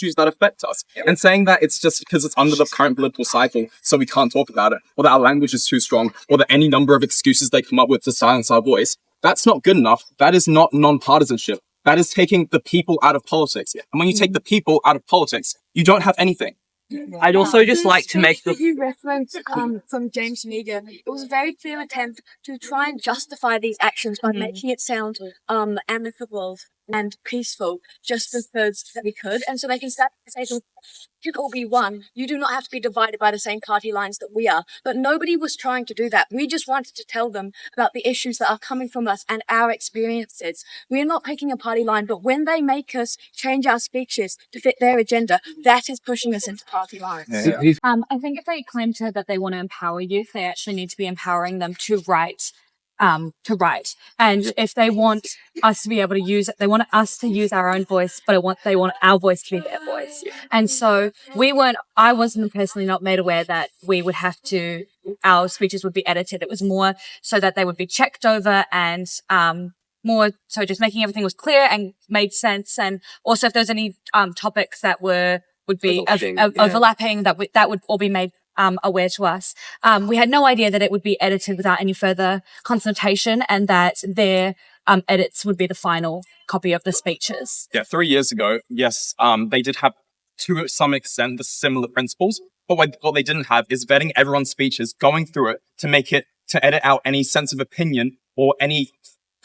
issues that affect us. And saying that it's just because it's under the current political cycle, so we can't talk about it, or that our language is too strong, or that any number of excuses they come up with to silence our voice, that's not good enough. That is not non-partisanship. That is taking the people out of politics. And when you take the people out of politics, you don't have anything. I'd also just like to make the... You reference from James Meagher, it was a very clear attempt to try and justify these actions by making it sound amicable and peaceful, just because we could. And so they can start to say, you could all be one. You do not have to be divided by the same party lines that we are. But nobody was trying to do that. We just wanted to tell them about the issues that are coming from us and our experiences. We're not picking a party line, but when they make us change our speeches to fit their agenda, that is pushing us into party lines. Yeah. I think if they claim that they want to empower youth, they actually need to be empowering them to write. And if they want us to be able to use it, they want us to use our own voice, but they want our voice to be their voice. And so I wasn't personally not made aware that we would have to, our speeches would be edited. It was more so that they would be checked over and, more so just making everything was clear and made sense. And also if there's any, topics that would be overlapping, that would all be made aware to us. We had no idea that it would be edited without any further consultation and that their edits would be the final copy of the speeches. Yeah, 3 years ago, yes, they did have, to some extent, the similar principles, but what they didn't have is vetting everyone's speeches, going through it to edit out any sense of opinion or any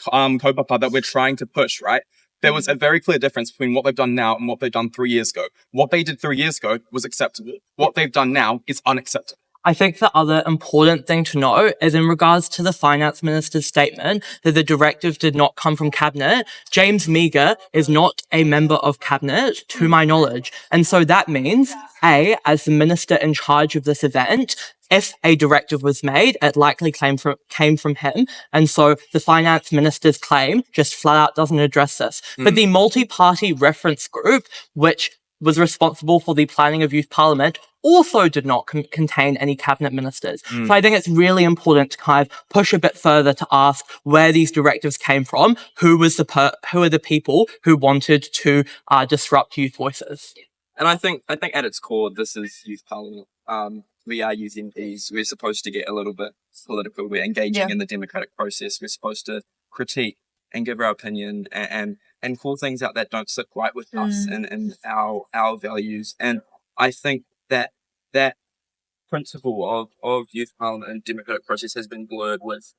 kaupapa that we're trying to push, right? There was a very clear difference between what they've done now and what they've done 3 years ago. What they did 3 years ago was acceptable. What they've done now is unacceptable. I think the other important thing to know is in regards to the finance minister's statement that the directive did not come from cabinet. James Meagher is not a member of cabinet, to my knowledge. And so that means, as the minister in charge of this event, if a directive was made, it likely came from him. And so the finance minister's claim just flat out doesn't address this. But the multi-party reference group, which was responsible for the planning of youth parliament, also did not contain any cabinet ministers. So I think it's really important to kind of push a bit further to ask where these directives came from, who are the people who wanted to disrupt youth voices. And I think at its core, this is youth parliament. We are youth MPs. We're supposed to get a little bit political. We're engaging in the democratic process. We're supposed to critique and give our opinion and call things out that don't sit right with us and our values. And I think that principle of youth parliament and democratic process has been blurred with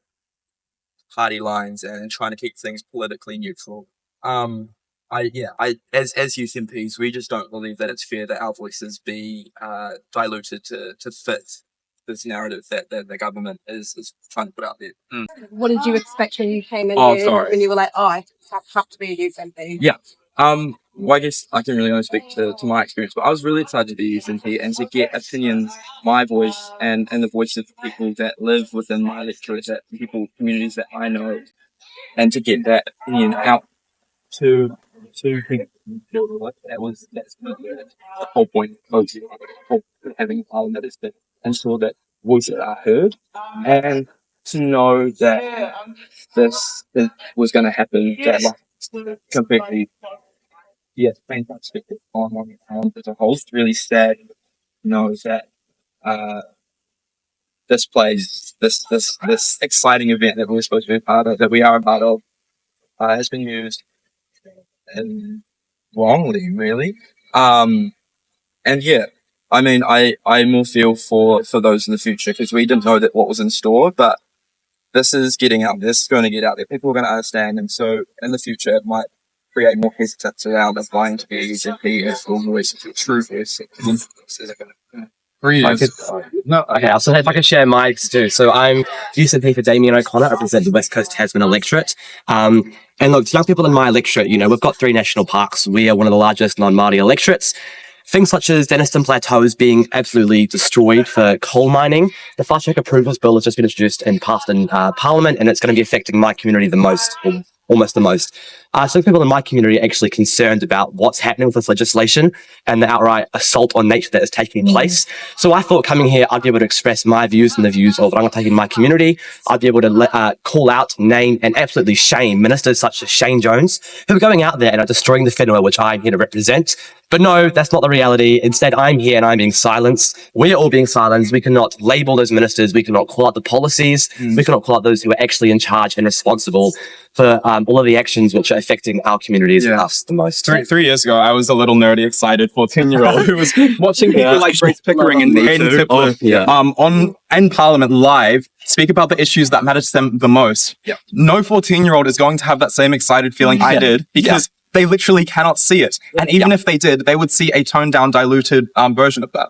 party lines and trying to keep things politically neutral. As youth MPs, we just don't believe that it's fair that our voices be diluted to fit this narrative that the government is trying to put out there. What did you expect when you came in here and you were like, I have to be a youth MP? Yeah. Well, I guess I can really only speak to my experience, but I was really excited to be a youth MP and to get opinions, my voice, and the voice of the people that live within my electorate, that communities that I know, and to get that opinion out to people. That's the whole point of having parliament, is to ensure that voices are heard, and to know that this was going to happen. That completely, painful perspective on as a whole. It's really sad to know that this exciting event that we're supposed to be a part of, that we are a part of, has been used wrongly, really. And yeah, I mean, I more feel for those in the future, because we didn't know that what was in store, but this is getting out. This is going to get out there. People are going to understand, and so in the future, it might create more hesitance around applying to be a UGP as full voice, true voice. So if I can share my too. So I'm UCP for Damien O'Connor. I represent the West Coast Tasman electorate. And look, to young people in my electorate, we've got 3 national parks. We are one of the largest non-Māori electorates. Things such as Denniston Plateau is being absolutely destroyed for coal mining. The Fast Track Approvals Bill has just been introduced and passed in Parliament, and it's going to be affecting my community the most, or almost the most. So people in my community are actually concerned about what's happening with this legislation and the outright assault on nature that is taking place. So I thought coming here, I'd be able to express my views and the views of what I'm going to take in my community. I'd be able to call out, name, and absolutely shame ministers such as Shane Jones, who are going out there and are destroying the whenua, which I'm here to represent. But no, that's not the reality. Instead, I'm here and I'm being silenced. We are all being silenced. We cannot label those ministers. We cannot call out the policies. We cannot call out those who are actually in charge and responsible for all of the actions which are affecting our communities and us the most. 3 years ago, I was a little nerdy, excited 14-year-old who was watching people like Grace Pickering and Aidan Tipler in Parliament live speak about the issues that matter to them the most. No 14-year-old is going to have that same excited feeling I did because they literally cannot see it. And even if they did, they would see a toned down, diluted version of that.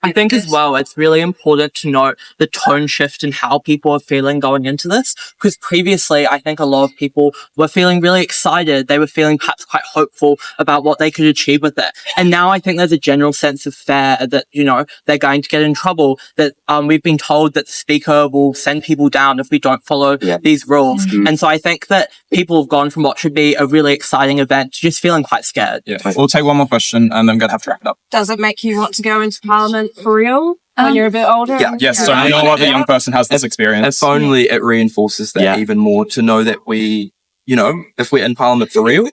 I think as well, it's really important to note the tone shift in how people are feeling going into this. Because previously, I think a lot of people were feeling really excited. They were feeling perhaps quite hopeful about what they could achieve with it. And now I think there's a general sense of fear that, you know, they're going to get in trouble, that we've been told that the speaker will send people down if we don't follow these rules. And so I think that people have gone from what should be a really exciting event to just feeling quite scared. We'll take one more question and then I'm going to have to wrap it up. Does it make you want to go into Parliament for real when you're a bit older? Yes, so no other young person has this experience. If only it reinforces that even more, to know that we, you know, if we're in Parliament for real,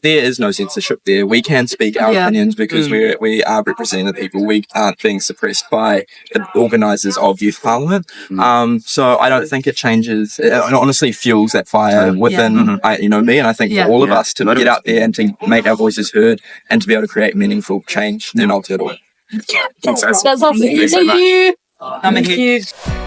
there is no censorship there. We can speak our opinions because we are representing the people. We aren't being suppressed by the organisers of Youth Parliament. So I don't think it changes. It honestly fuels that fire within, me, and I think for all of us to get out there and to make our voices heard and to be able to create meaningful change in Aotearoa. That's awesome. Thank you. Thank you.